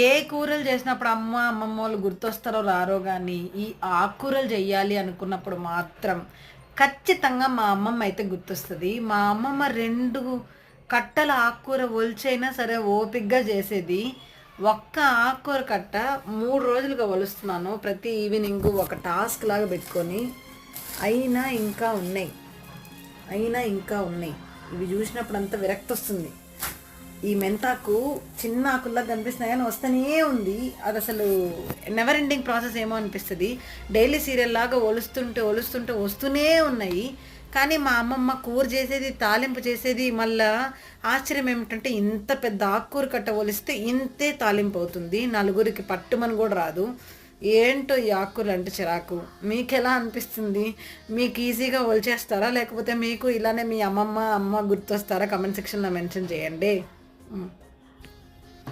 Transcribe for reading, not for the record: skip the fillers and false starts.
ఏ కూరలు చేసినప్పుడు అమ్మమ్మ వాళ్ళు గుర్తొస్తారో రారో గానీ, ఈ ఆకుకూరలు చెయ్యాలి అనుకున్నప్పుడు మాత్రం ఖచ్చితంగా మా అమ్మమ్మ అయితే గుర్తొస్తది. మా అమ్మమ్మ 2 కట్టల ఆకుకూర ఒలిచైనా సరే ఓపికగా చేసేది. ఒక్క ఆకుకూర కట్ట 3 రోజులుగా ఒలుస్తున్నాను. ప్రతి ఈవినింగు ఒక టాస్క్ లాగా పెట్టుకొని. అయినా ఇంకా ఉన్నాయి. అయినా ఇంకా ఉన్నాయి. ఇవి చూసినప్పుడంతా విరక్తొస్తుంది. ఈ మెంతాకు చిన్న ఆకుల్లా కనిపిస్తున్నాయి కానీ వస్తూనే ఉంది. అది అసలు నెవర్ ఎండింగ్ ప్రాసెస్ ఏమో అనిపిస్తుంది. డైలీ సీరియల్ లాగా ఒలుస్తుంటే వస్తూనే ఉన్నాయి. కానీ మా అమ్మమ్మ కూర చేసేది, తాలింపు చేసేది. మళ్ళా ఆశ్చర్యం ఏమిటంటే ఇంత పెద్ద ఆకుకూర కట్ట ఒలిస్తే ఇంతే తాలింపు అవుతుంది. నలుగురికి పట్టుమని కూడా రాదు. ఏంటో ఈ ఆకుకూరలు అంటే చిరాకు. మీకు ఎలా అనిపిస్తుంది? మీకు ఈజీగా ఒలిచేస్తారా, లేకపోతే మీకు ఇలానే మీ అమ్మ గుర్తొస్తారా? కమెంట్ సెక్షన్లో మెన్షన్ చేయండి.